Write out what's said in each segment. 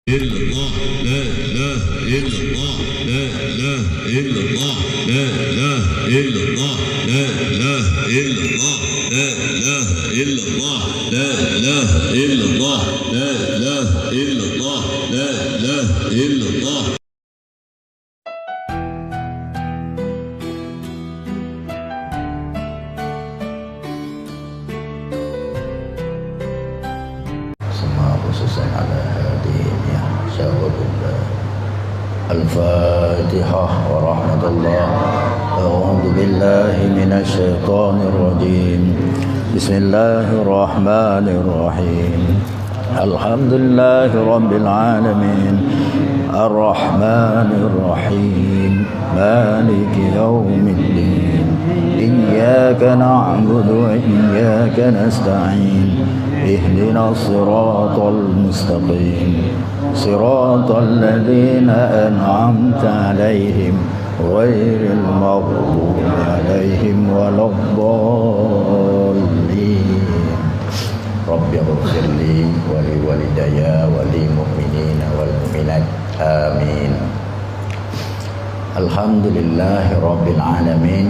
illallah, la ilaha illallah, la ilaha illallah, la ilaha illallah, la ilaha illallah, la ilaha illallah, la ilaha illallah, la ilaha illallah, la ilaha illallah. khususan ala hadirin ya syahudullah. Al-Fatihah wa rahmatullah. A'udzu billahi minasy syaithanir rajim. Bismillahirrahmanirrahim. Alhamdulillahi rabbil alamin. Ar-Rahmanir Rahim. Maliki yaumiddin. Iyyaka na'budu wa iyyaka nasta'in. اهدنا الصراط المستقيم صراط الذين أنعمت عليهم غير المغضوب عليهم ولا الضالين رب اغفر لي ولوالدي وللمؤمنين والمؤمنات آمين. الحمد لله رب العالمين.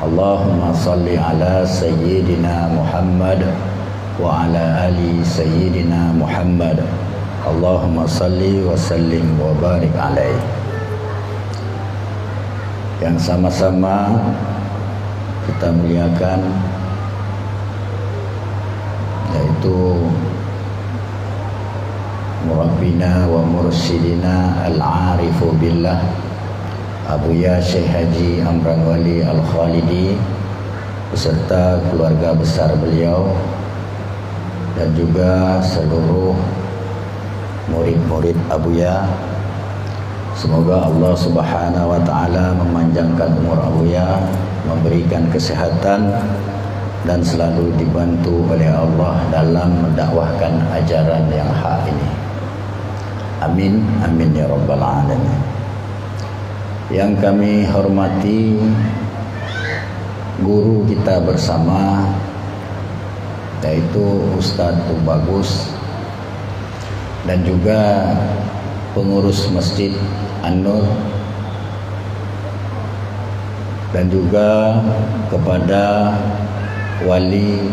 اللهم صل على سيدنا محمد wa ala ali sayyidina Muhammad. Allahumma salli wa sallim wa barik alaih. Yang sama-sama kita muliakan yaitu murabbina wa mursyidina al-arifu billah Abuya Syekh Haji Amran Wali Al-Khalidi beserta keluarga besar beliau dan juga seluruh murid-murid Abuya. Semoga Allah Subhanahu wa taala memanjangkan umur Abuya, memberikan kesehatan dan selalu dibantu oleh Allah dalam mendakwahkan ajaran yang hak ini. Amin amin ya rabbal alamin. Yang kami hormati guru kita bersama yaitu Ustadz Tubagus dan juga pengurus Masjid An-Nur, dan juga kepada wali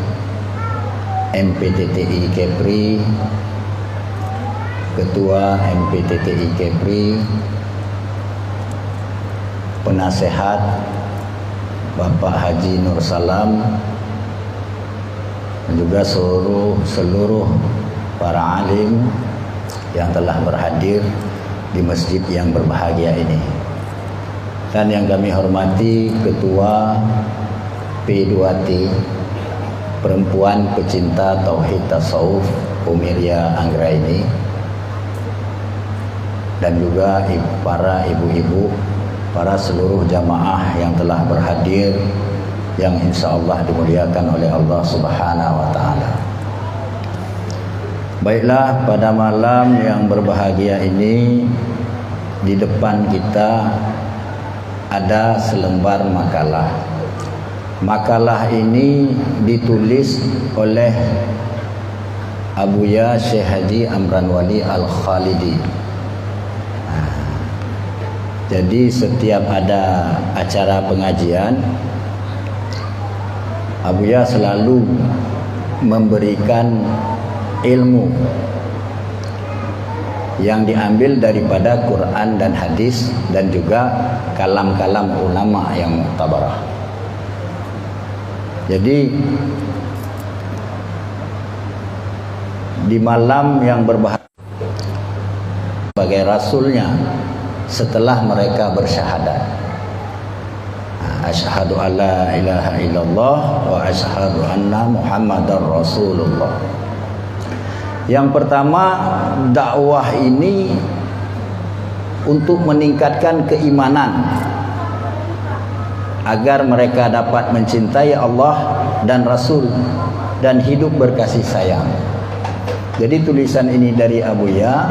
MPTTI Kepri, ketua MPTTI Kepri, penasehat Bapak Haji Nur Salam, dan juga seluruh para alim yang telah berhadir di masjid yang berbahagia ini. Dan yang kami hormati Ketua P2T Perempuan Pecinta Tauhid Tasawuf Umirya Anggraini, dan juga para ibu-ibu, para seluruh jamaah yang telah berhadir, yang insya Allah dimuliakan oleh Allah Subhanahu wa ta'ala. Baiklah, pada malam yang berbahagia ini di depan kita ada selembar makalah. Makalah ini ditulis oleh Abuya Syekh Haji Amran Wali Al-Khalidi. Jadi setiap ada acara pengajian, Abuya selalu memberikan ilmu yang diambil daripada Quran dan hadis, dan juga kalam-kalam ulama yang mu'tabarah. Jadi di malam yang berbahagia sebagai rasulnya setelah mereka bersyahadat, asyhadu alla ilaha illallah wa asyhadu anna muhammadar rasulullah. Yang pertama, dakwah ini untuk meningkatkan keimanan agar mereka dapat mencintai Allah dan Rasul dan hidup berkasih sayang. Jadi tulisan ini dari Abuya,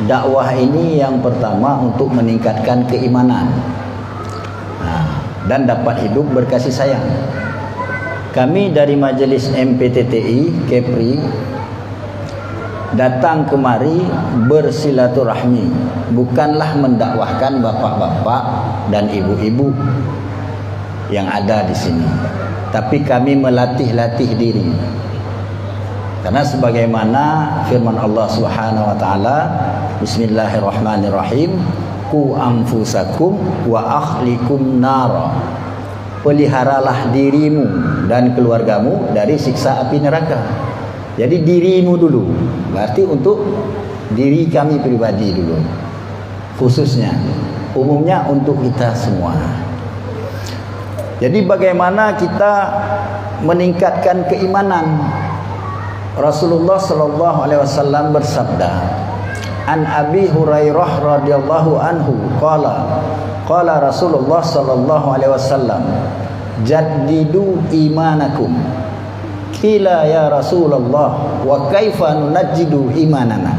dakwah ini yang pertama untuk meningkatkan keimanan dan dapat hidup berkasih sayang. Kami dari Majelis MPTTI Kepri datang kemari bersilaturahmi, bukanlah mendakwahkan bapak-bapak dan ibu-ibu yang ada di sini, tapi kami melatih-latih diri. Karena sebagaimana firman Allah Subhanahu wa taala, Bismillahirrahmanirrahim, ku anfusakum wa akhlikum nara. Peliharalah dirimu dan keluargamu dari siksa api neraka. Jadi dirimu dulu, berarti untuk diri kami pribadi dulu, khususnya, umumnya untuk kita semua. Jadi bagaimana kita meningkatkan keimanan? Rasulullah sallallahu alaihi wasallam bersabda, An Abi Hurairah radhiyallahu anhu qala Rasulullah sallallahu alaihi wasallam, jaddidu imanakum. Qila ya Rasulullah wa kaifa nunajjidu imanana.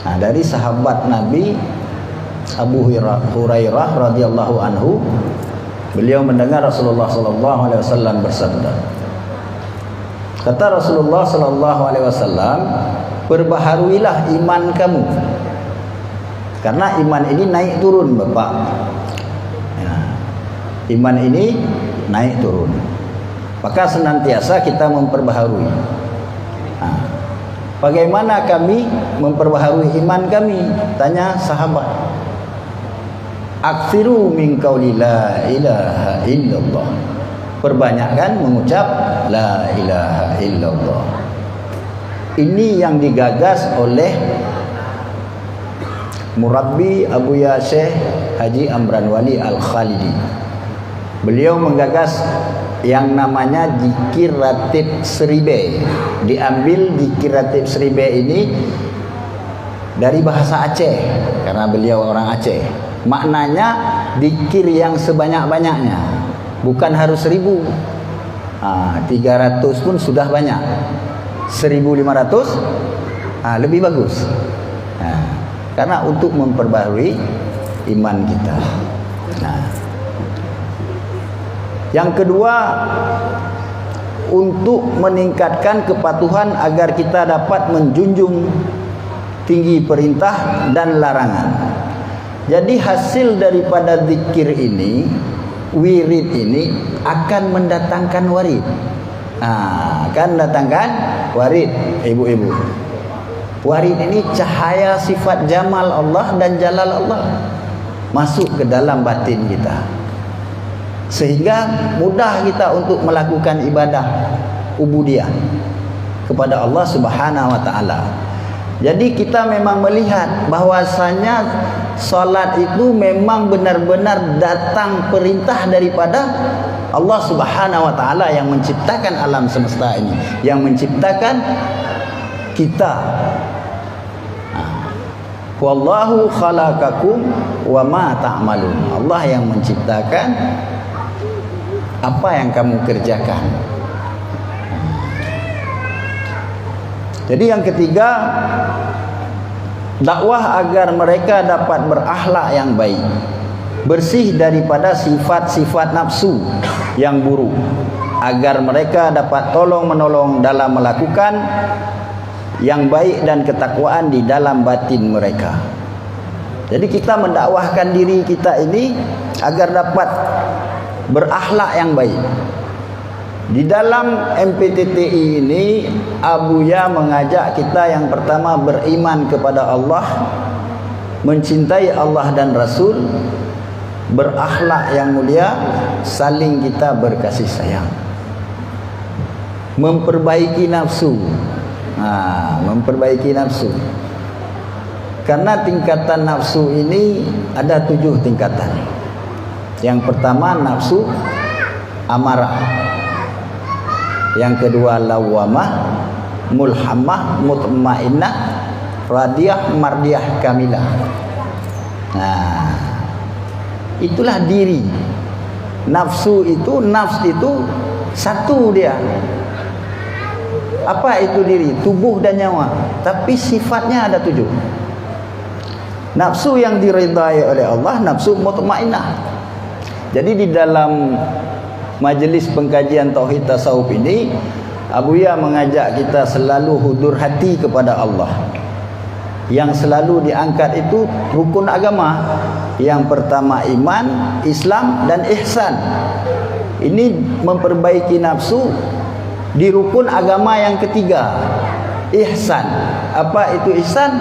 Nah, dari sahabat Nabi Abu Hurairah radhiyallahu anhu, beliau mendengar Rasulullah sallallahu alaihi wasallam bersabda. Kata Rasulullah sallallahu alaihi wasallam, perbaharuilah iman kamu. Karena iman ini naik turun, Bapak. Ya, iman ini naik turun. Maka senantiasa kita memperbaharui. Nah, bagaimana kami memperbaharui iman kami? Tanya sahabat. Aktsiru min qauli la ilaha illallah. Perbanyakkan mengucap la ilaha illallah. Ini yang digagas oleh Murabbi Abu Syekh Haji Amran Wali Al-Khalidi. Beliau menggagas yang namanya Zikir Ratib Seribe. Diambil Zikir Ratib Seribe ini dari bahasa Aceh, karena beliau orang Aceh. Maknanya zikir yang sebanyak-banyaknya, bukan harus 1000. 300 pun sudah banyak. 1500 lebih bagus. Karena untuk memperbaharui iman kita. Yang kedua, untuk meningkatkan kepatuhan agar kita dapat menjunjung tinggi perintah dan larangan. Jadi hasil daripada zikir ini, wirid ini akan mendatangkan warid. Akan mendatangkan warid, ibu-ibu. Warid ini cahaya sifat jamal Allah dan jalal Allah masuk ke dalam batin kita, sehingga mudah kita untuk melakukan ibadah ubudiyah kepada Allah Subhanahu wa taala. Jadi kita memang melihat bahwasanya salat itu memang benar-benar datang perintah daripada Allah Subhanahu wa taala yang menciptakan alam semesta ini, yang menciptakan kita. Wallahu khalaqakum wa ma ta'malun. Allah yang menciptakan apa yang kamu kerjakan. Jadi yang ketiga, dakwah agar mereka dapat berakhlak yang baik, bersih daripada sifat-sifat nafsu yang buruk, agar mereka dapat tolong-menolong dalam melakukan yang baik dan ketakwaan di dalam batin mereka. Jadi kita mendakwahkan diri kita ini agar dapat berakhlak yang baik. Di dalam MPTTI ini, Abuya mengajak kita yang pertama beriman kepada Allah, mencintai Allah dan Rasul, berakhlak yang mulia, saling kita berkasih sayang, memperbaiki nafsu. Memperbaiki nafsu. Karena tingkatan nafsu ini ada 7 tingkatan. Yang pertama nafsu amarah, yang kedua lawamah, mulhamah, mutmainnah, radiyah, mardiyah, kamilah. Itulah diri. Nafs itu satu dia. Apa itu diri? Tubuh dan nyawa. Tapi sifatnya ada 7. Nafsu yang diridai oleh Allah, nafsu mutmainnah. Jadi di dalam majelis pengkajian tauhid tasawuf ini, Abuya mengajak kita selalu hudur hati kepada Allah. Yang selalu diangkat itu rukun agama. Yang pertama iman, Islam dan ihsan. Ini memperbaiki nafsu di rukun agama yang ketiga, ihsan. Apa itu ihsan?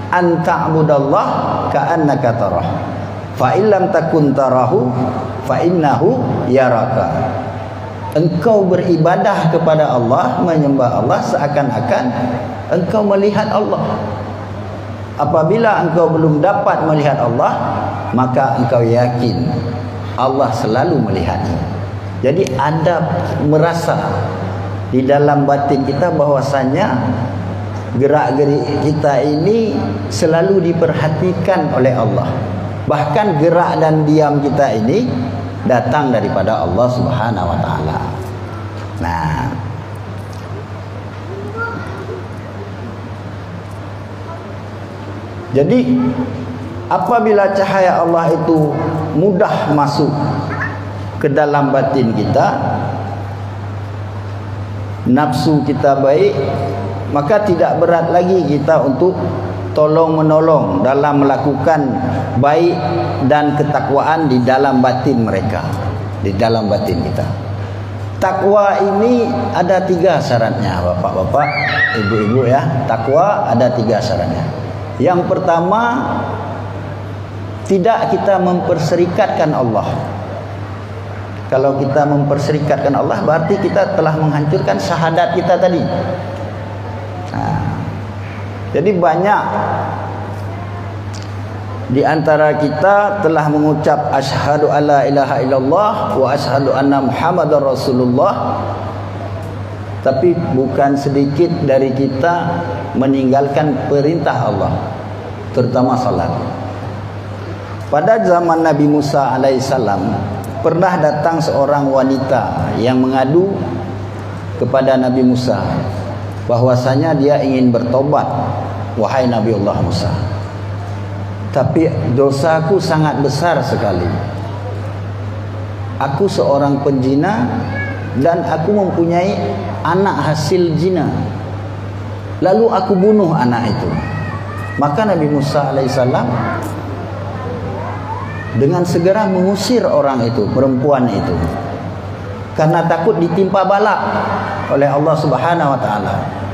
An ta'budallah ka'annaka tarah. Fa illam takun tarahu fa innahu yaraka. Engkau beribadah kepada Allah, menyembah Allah seakan-akan engkau melihat Allah. Apabila engkau belum dapat melihat Allah, maka engkau yakin Allah selalu melihatmu. Jadi ada merasa di dalam batin kita bahwasanya gerak-gerik kita ini selalu diperhatikan oleh Allah. Bahkan gerak dan diam kita ini datang daripada Allah Subhanahu wa taala. Nah, jadi apabila cahaya Allah itu mudah masuk ke dalam batin kita, nafsu kita baik, maka tidak berat lagi kita untuk tolong menolong dalam melakukan baik dan ketakwaan di dalam batin mereka, di dalam batin kita. Takwa ini ada 3 syaratnya, bapak-bapak, ibu-ibu ya. Takwa ada 3 syaratnya. Yang pertama, tidak kita memperserikatkan Allah. Kalau kita memperserikatkan Allah, berarti kita telah menghancurkan syahadat kita tadi. Jadi banyak di antara kita telah mengucap asyhadu alla ilaha illallah wa asyhadu anna muhammadar rasulullah, tapi bukan sedikit dari kita meninggalkan perintah Allah, terutama salat. Pada zaman Nabi Musa alaihissalam pernah datang seorang wanita yang mengadu kepada Nabi Musa bahwasanya dia ingin bertobat. Wahai Nabi Allah Musa, tapi dosaku sangat besar sekali. Aku seorang penjina dan aku mempunyai anak hasil zina. Lalu aku bunuh anak itu. Maka Nabi Musa alaihissalam dengan segera mengusir orang itu, perempuan itu, karena takut ditimpa balak oleh Allah Subhanahu wa taala.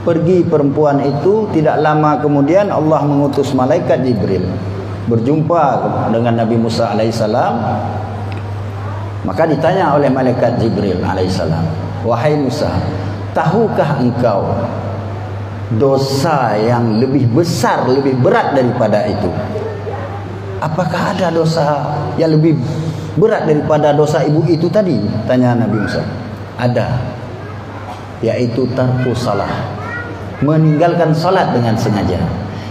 Pergi perempuan itu, tidak lama kemudian Allah mengutus malaikat Jibril berjumpa dengan Nabi Musa alaihissalam. Maka ditanya oleh malaikat Jibril alaihissalam, wahai Musa, tahukah engkau dosa yang lebih besar, lebih berat daripada itu? Apakah ada dosa yang lebih berat daripada dosa ibu itu tadi? Tanya Nabi Musa. Ada, yaitu tarku salah, meninggalkan salat dengan sengaja.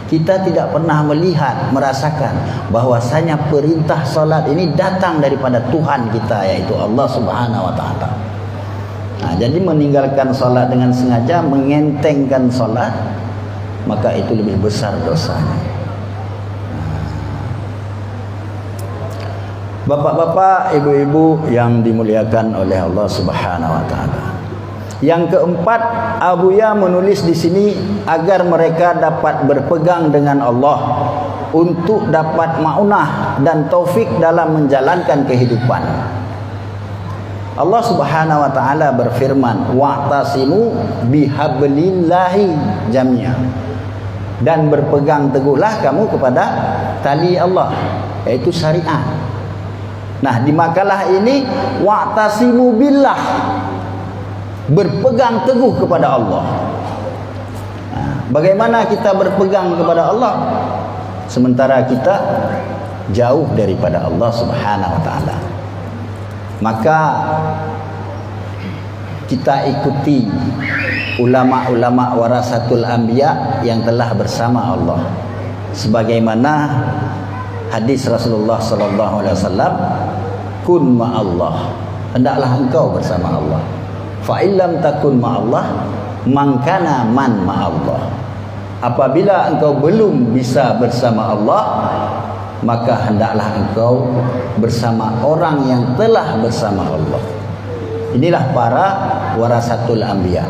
Kita tidak pernah melihat, merasakan bahwasanya perintah salat ini datang daripada Tuhan kita, yaitu Allah Subhanahu wa taala. Nah, jadi meninggalkan salat dengan sengaja, mengentengkan salat, maka itu lebih besar dosanya. Bapak-bapak, ibu-ibu yang dimuliakan oleh Allah Subhanahu wa taala. Yang keempat, Abuya menulis di sini agar mereka dapat berpegang dengan Allah untuk dapat maunah dan taufik dalam menjalankan kehidupan. Allah Subhanahu wa taala berfirman, wa'tasimu bihablillahi jami'an, dan berpegang teguhlah kamu kepada tali Allah, yaitu syariat. Nah, di makalah ini wa'tasimu billah, berpegang teguh kepada Allah. Nah, bagaimana kita berpegang kepada Allah sementara kita jauh daripada Allah Subhanahu wa taala? Maka kita ikuti ulama-ulama warasatul anbiya yang telah bersama Allah, sebagaimana hadis Rasulullah sallallahu alaihi wasallam, kun ma'allah, hendaklah engkau bersama Allah. Fa illam takun ma'allah, man kana man ma'allah. Apabila engkau belum bisa bersama Allah, maka hendaklah engkau bersama orang yang telah bersama Allah. Inilah para warasatul anbiya.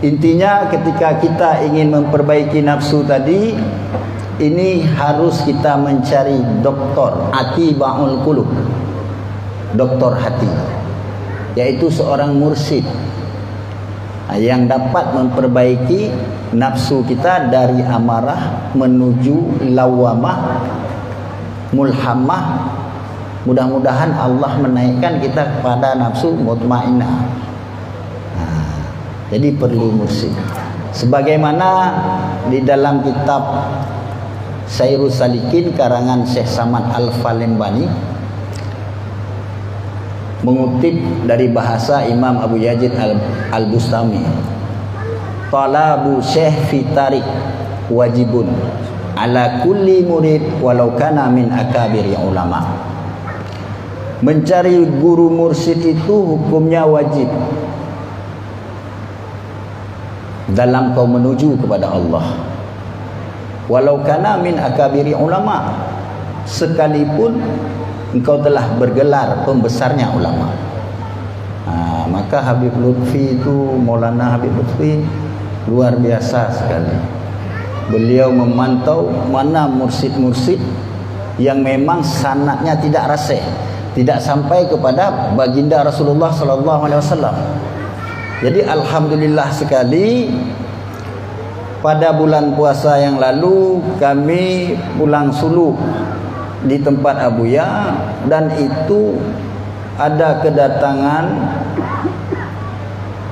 Intinya ketika kita ingin memperbaiki nafsu tadi, ini harus kita mencari doktor atiba'ul qulub, doktor hati, yaitu seorang mursyid yang dapat memperbaiki nafsu kita dari amarah menuju lawamah, mulhamah. Mudah-mudahan Allah menaikkan kita kepada nafsu mutmainnah. Jadi perlu mursyid. Sebagaimana di dalam kitab Sairus Salikin karangan Syekh Samad Al-Falembani mengutip dari bahasa Imam Abu Yazid Al-Bustami, talabu syekh fi tarik wajibun ala kulli murid walau kana min akabiri ulama. Mencari guru mursyid itu hukumnya wajib dalam kau menuju kepada Allah, walau kana min akabiri ulama, sekalipun engkau telah bergelar pembesarnya ulama. Maka Habib Lutfi itu, Maulana Habib Lutfi luar biasa sekali. Beliau memantau mana mursyid-mursyid yang memang sanadnya tidak rasih, tidak sampai kepada baginda Rasulullah sallallahu alaihi wasallam. Jadi alhamdulillah sekali, pada bulan puasa yang lalu kami pulang suluk di tempat Abuya, dan itu ada kedatangan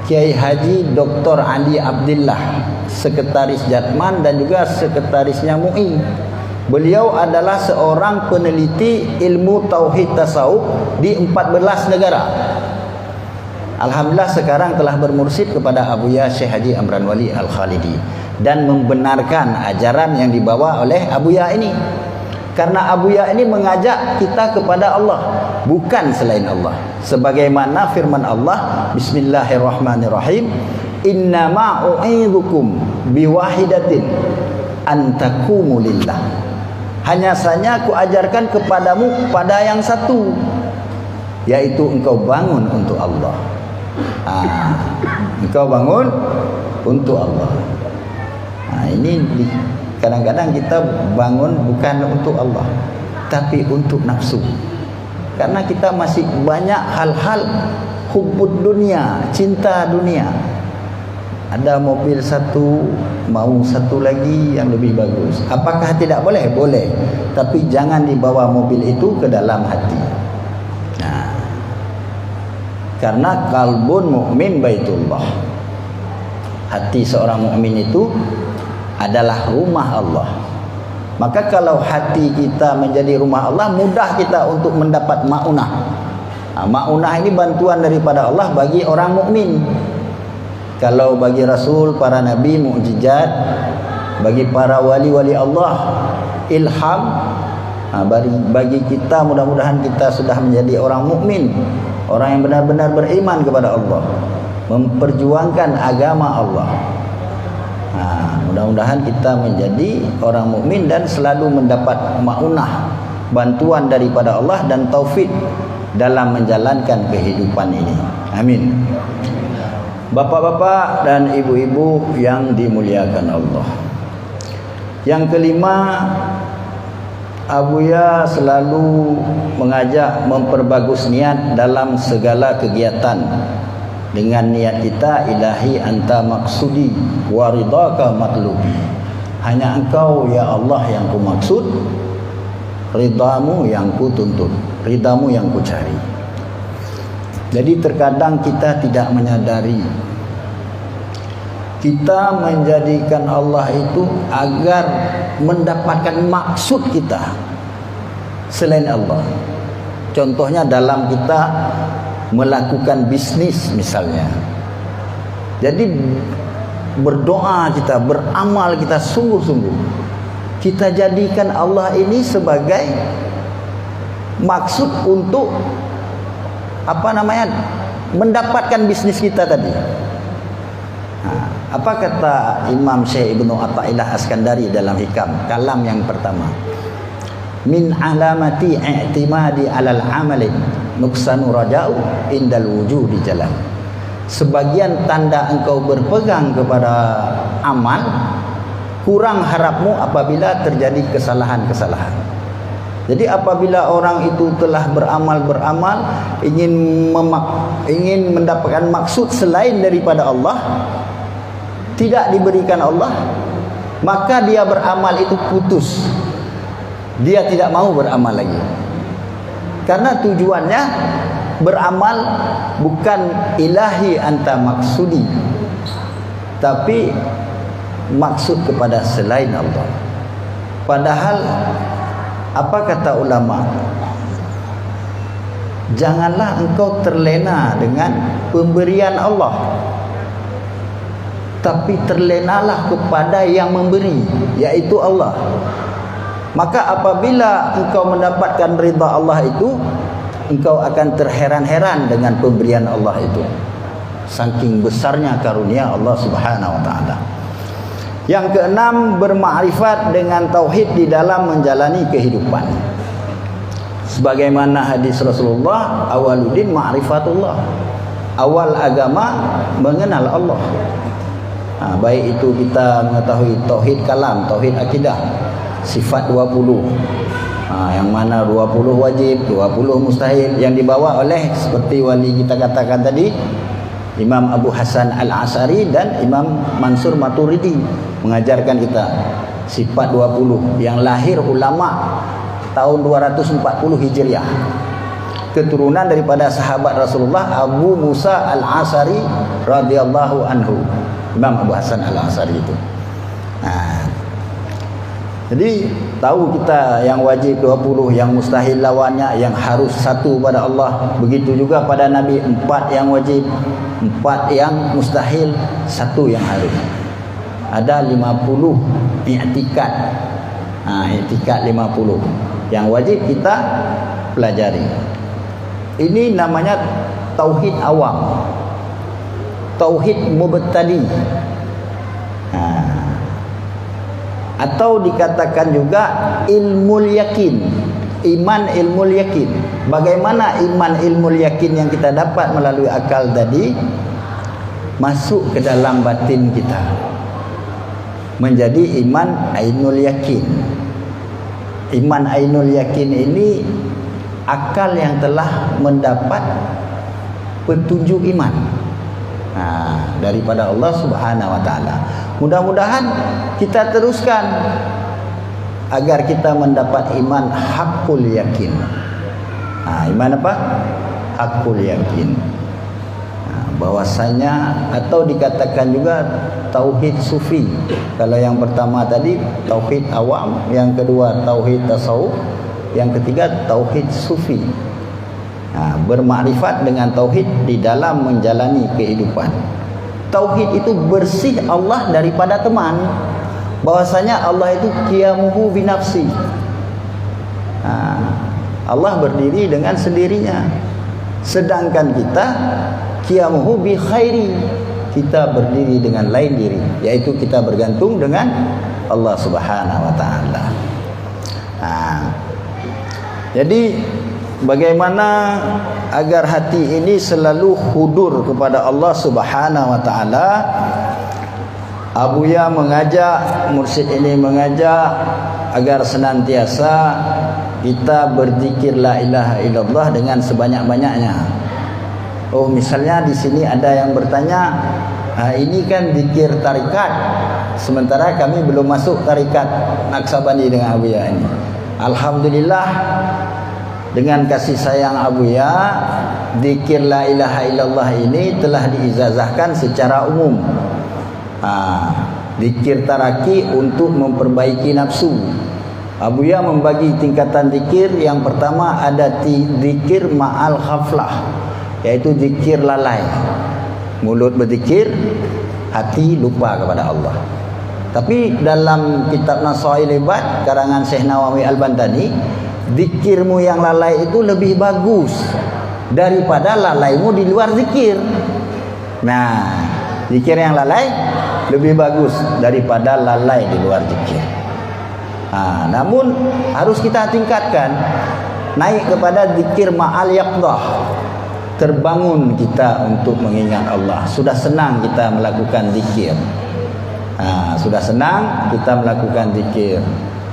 Kiai Haji Dr. Ali Abdillah, sekretaris Jatman dan juga sekretarisnya MUI. Beliau adalah seorang peneliti ilmu tauhid tasawuf di 14 negara. Alhamdulillah sekarang telah bermursyid kepada Abuya Syekh Haji Amran Wali Al-Khalidi dan membenarkan ajaran yang dibawa oleh Abuya ini. Karena Abuya ini mengajak kita kepada Allah, bukan selain Allah. Sebagaimana firman Allah, Bismillahirrahmanirrahim, innama u'idzukum biwahidatin antakumu lillah. Hanya saja aku ajarkan kepadamu pada yang satu, yaitu engkau bangun untuk Allah. Engkau bangun untuk Allah. Ini kadang-kadang kita bangun bukan untuk Allah, tapi untuk nafsu. Karena kita masih banyak hal-hal hubbud dunia, cinta dunia. Ada mobil satu, mau satu lagi yang lebih bagus. Apakah tidak boleh? Boleh. Tapi jangan dibawa mobil itu ke dalam hati. Karena qalbun mu'min baitullah. Hati seorang mukmin itu adalah rumah Allah. Maka kalau hati kita menjadi rumah Allah, mudah kita untuk mendapat ma'unah. Ma'unah ini bantuan daripada Allah bagi orang mukmin. Kalau bagi Rasul, para Nabi, mukjizat. Bagi para wali-wali Allah, ilham. Bagi kita, mudah-mudahan kita sudah menjadi orang mukmin, orang yang benar-benar beriman kepada Allah, memperjuangkan agama Allah. Mudah-mudahan kita menjadi orang mukmin dan selalu mendapat ma'unah, bantuan daripada Allah dan taufik dalam menjalankan kehidupan ini. Amin. Bapak-bapak dan ibu-ibu yang dimuliakan Allah. Yang kelima, Abuya selalu mengajak memperbagus niat dalam segala kegiatan. Dengan niat kita, ilahi anta maksudi wa ridaka matlubi. Hanya engkau ya Allah yang ku maksud, ridamu yang ku tuntut, ridamu yang ku cari. Jadi terkadang kita tidak menyadari, kita menjadikan Allah itu agar mendapatkan maksud kita selain Allah. Contohnya dalam kita melakukan bisnis misalnya. Jadi berdoa kita, beramal kita sungguh-sungguh, kita jadikan Allah ini sebagai maksud untuk mendapatkan bisnis kita tadi. Apa kata Imam Syekh Ibnu Athaillah Askandari dalam Hikam, kalam yang pertama? Min alamati i'timadi alal amali nuksanu raja'u indal wujudi jalan. sebagian tanda engkau berpegang kepada amal, kurang harapmu apabila terjadi kesalahan-kesalahan. Jadi apabila orang itu telah beramal ingin mendapatkan maksud selain daripada Allah, tidak diberikan Allah, maka dia beramal itu putus. Dia tidak mau beramal lagi. Karena tujuannya beramal bukan ilahi anta maksudi, tapi maksud kepada selain Allah. Padahal apa kata ulama? Janganlah engkau terlena dengan pemberian Allah, tapi terlenalah kepada yang memberi, yaitu Allah. Maka apabila engkau mendapatkan ridha Allah itu, engkau akan terheran-heran dengan pemberian Allah itu. Saking besarnya karunia Allah Subhanahu wa taala. Yang keenam, bermakrifat dengan tauhid di dalam menjalani kehidupan. Sebagaimana hadis Rasulullah, awaluddin ma'rifatullah. Awal agama mengenal Allah. Baik itu kita mengetahui tauhid kalam, tauhid akidah, sifat 20. Yang mana 20 wajib, 20 mustahil, yang dibawa oleh seperti wali kita katakan tadi, Imam Abu Hasan Al-As'ari dan Imam Mansur Maturidi mengajarkan kita sifat 20 yang lahir ulama tahun 240 Hijriah, keturunan daripada sahabat Rasulullah Abu Musa Al-As'ari radhiyallahu anhu. Imam Abu Hasan Al-As'ari itu. Jadi tahu kita yang wajib 20, yang mustahil lawannya, yang harus satu pada Allah. Begitu juga pada Nabi, 4 yang wajib, 4 yang mustahil, 1 yang harus. Ada 50 i'tikad. I'tikad 50 yang wajib kita pelajari. Ini namanya tauhid awam, tauhid mubtadi. Atau dikatakan juga ilmul yakin, iman ilmul yakin. Bagaimana iman ilmul yakin yang kita dapat melalui akal tadi masuk ke dalam batin kita, menjadi iman ainul yakin. Iman ainul yakin ini akal yang telah mendapat petunjuk iman daripada Allah Subhanahu wa taala. Mudah-mudahan kita teruskan agar kita mendapat iman hakul yakin. Iman apa? Hakul yakin. Bahwasanya, atau dikatakan juga tauhid sufi. Kalau yang pertama tadi tauhid awam, yang kedua tauhid tasawuf, yang ketiga tauhid sufi. Bermakrifat dengan tauhid di dalam menjalani kehidupan. Tauhid itu bersih Allah daripada teman. Bahwasanya Allah itu qiyamuhu binafsi. Allah berdiri dengan sendirinya. Sedangkan kita qiyamuhu bi khairi. Kita berdiri dengan lain diri, yaitu kita bergantung dengan Allah Subhanahu wa taala. Jadi bagaimana agar hati ini selalu hudur kepada Allah Subhanahu wa taala? Abuya mengajak, mursyid ini mengajak agar senantiasa kita berzikir la ilaha illallah dengan sebanyak-banyaknya. Misalnya di sini ada yang bertanya, ini kan zikir tarikat, sementara kami belum masuk tarikat Naqsabandi dengan Abuya ini. Alhamdulillah, dengan kasih sayang Abuya, zikir la ilaha illallah ini telah diizazahkan secara umum. Zikir taraki untuk memperbaiki nafsu. Abuya membagi tingkatan zikir. Yang pertama ada zikir ma'al khaflah, yaitu zikir lalai. Mulut berzikir, hati lupa kepada Allah. Tapi dalam kitab Nasail Ibad karangan Syekh Nawawi Al-Bantani, zikirmu yang lalai itu lebih bagus daripada lalaimu di luar zikir. Zikir yang lalai lebih bagus daripada lalai di luar zikir. Namun harus kita tingkatkan, naik kepada zikir ma'al yaqdah. terbangun kita untuk mengingat Allah. Sudah senang kita melakukan zikir. Sudah senang kita melakukan zikir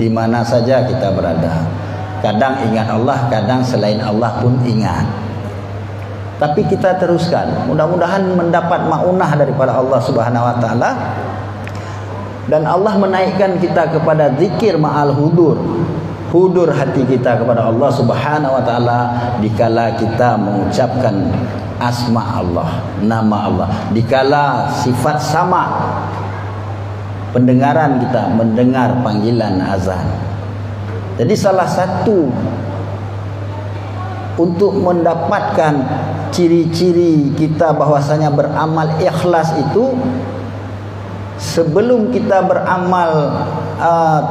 di mana saja kita berada. Kadang ingat Allah, kadang selain Allah pun ingat. Tapi kita teruskan. Mudah-mudahan mendapat maunah daripada Allah Subhanahu wa taala. Dan Allah menaikkan kita kepada zikir ma'al hudur. Hudur hati kita kepada Allah Subhanahu wa taala dikala kita mengucapkan asma Allah, nama Allah. Dikala sifat sama pendengaran kita mendengar panggilan azan. Jadi salah satu untuk mendapatkan ciri-ciri kita bahwasanya beramal ikhlas itu, sebelum kita beramal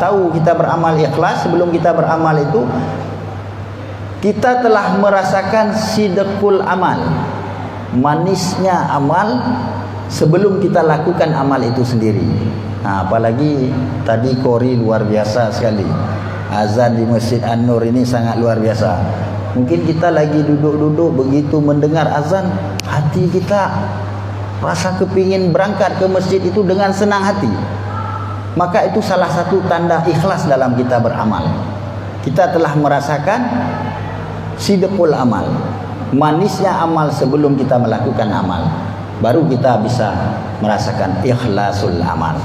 tahu kita beramal ikhlas, sebelum kita beramal itu kita telah merasakan sidqul amal, manisnya amal sebelum kita lakukan amal itu sendiri. Apalagi tadi kori luar biasa sekali. Azan di Masjid An-Nur ini sangat luar biasa. Mungkin kita lagi duduk-duduk, begitu mendengar azan, hati kita rasa kepingin berangkat ke masjid itu dengan senang hati. Maka itu salah satu tanda ikhlas dalam kita beramal. Kita telah merasakan sidqul amal, manisnya amal sebelum kita melakukan amal. Baru kita bisa merasakan ikhlasul amal.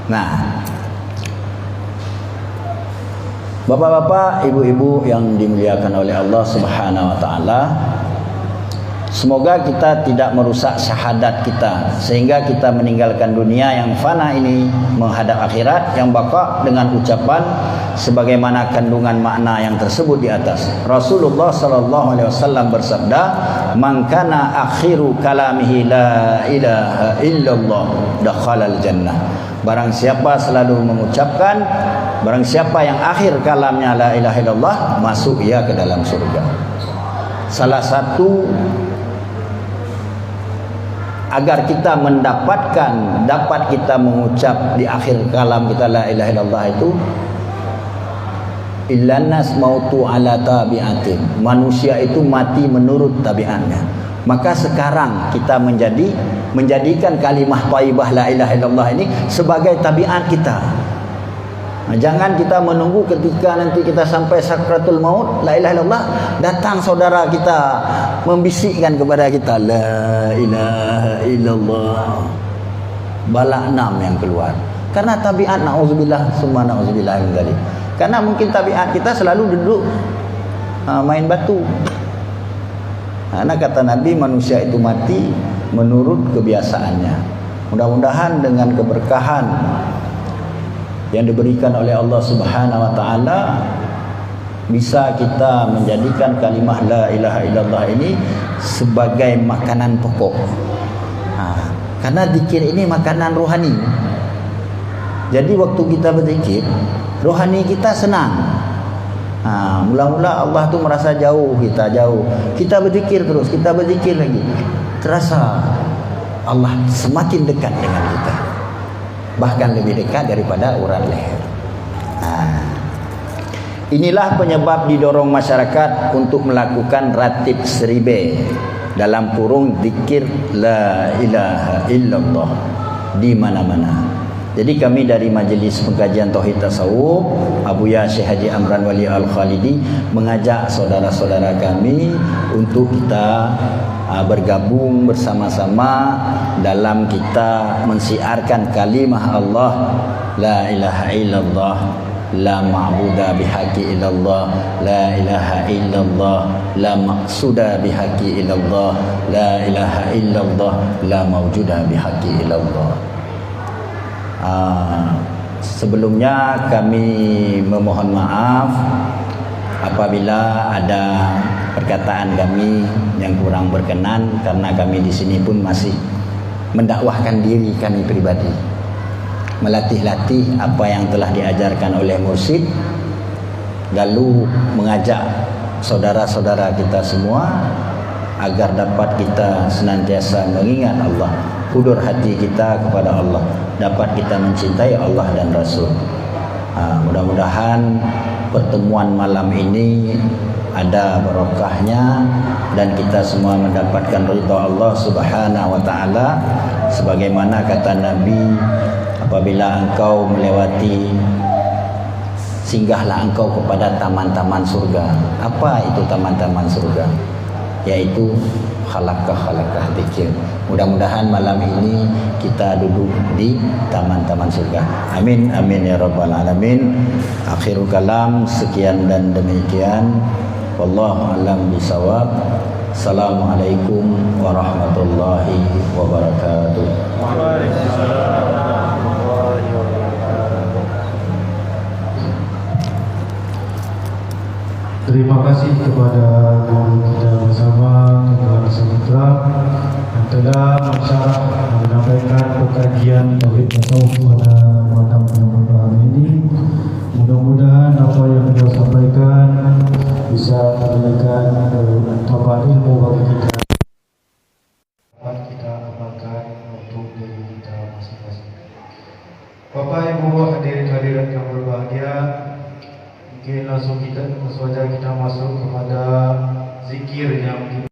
Nah, bapak-bapak, ibu-ibu yang dimuliakan oleh Allah Subhanahu wa taala, semoga kita tidak merusak syahadat kita sehingga kita meninggalkan dunia yang fana ini menghadap akhirat yang baqa dengan ucapan sebagaimana kandungan makna yang tersebut di atas. Rasulullah sallallahu alaihi wasallam bersabda, "Man kana akhiru kalamihi la ilaha illallah dakhalal jannah." Barang siapa selalu mengucapkan, barang siapa yang akhir kalamnya la ilaha illallah, masuk ia ke dalam surga. Salah satu agar kita mendapatkan, dapat kita mengucap di akhir kalam kita la ilaha illallah itu, illannas mautu ala tabiatin, manusia itu mati menurut tabiatnya. Maka sekarang kita menjadikan kalimah thayyibah la ilaha illallah ini sebagai tabiat kita. Jangan kita menunggu ketika nanti kita sampai sakratul maut, la ilaha illallah, datang saudara kita membisikkan kepada kita la ilaha illallah, bala 6 yang keluar. Karena tabiat, na'udzubillah summa na'udzubillah min dzalik. Karena mungkin tabiat kita selalu duduk main batu. Karena kata Nabi, manusia itu mati menurut kebiasaannya. Mudah-mudahan dengan keberkahan yang diberikan oleh Allah Subhanahu wa taala bisa kita menjadikan kalimah la ilaha illallah ini sebagai makanan pokok. Karena zikir ini makanan rohani. Jadi waktu kita berzikir, rohani kita senang. Mula-mula Allah tu merasa jauh, kita jauh. Kita berzikir terus, kita berzikir lagi. Terasa Allah semakin dekat dengan kita. Bahkan lebih dekat daripada urat leher. Inilah penyebab didorong masyarakat untuk melakukan ratib seribe, dalam kurung zikir la ilaha illallah di mana-mana. Jadi kami dari Majlis Pengkajian Tauhid Tasawuf Abuya Syekh Haji Amran Wali Al-Khalidi mengajak saudara-saudara kami untuk kita bergabung bersama-sama dalam kita mensiarkan kalimah Allah la ilaha illallah, la ma'buda bihaqi illallah, la ilaha illallah, la maqsuda bihaqi illallah, la ilaha illallah, la mawjuda bihaqi illallah. Sebelumnya kami memohon maaf apabila ada perkataan kami yang kurang berkenan, karena kami di sini pun masih mendakwahkan diri kami pribadi, melatih-latih apa yang telah diajarkan oleh mursyid, lalu mengajak saudara-saudara kita semua agar dapat kita senantiasa mengingat Allah, hudur hati kita kepada Allah, dapat kita mencintai Allah dan Rasul. Mudah-mudahan pertemuan malam ini ada berkahnya dan kita semua mendapatkan ridha Allah Subhanahu wa taala, sebagaimana kata Nabi, apabila engkau melewati, singgahlah engkau kepada taman-taman surga. Apa itu taman-taman surga? Yaitu khalaqah dzikir. Mudah-mudahan malam ini kita duduk di taman-taman surga. Amin amin ya rabbal alamin. Akhirul kalam, sekian dan demikian. Wallahu a'lam bishawab. Assalamualaikum warahmatullahi wabarakatuh. Terima kasih kepada guru kita bersama Tuan Samutra yang telah mensyarah menyampaikan pengkajian tauhid tasawuf pada malam yang berbahagia ini. Mudah-mudahan apa yang beliau sampaikan bisa memberikan tambahan ilmu bagi kita. Kita amalkan untuk diri kita masing-masing. Bapak Ibu hadirin yang berbahagia, mungkin langsung saja kita masuk kepada zikir yang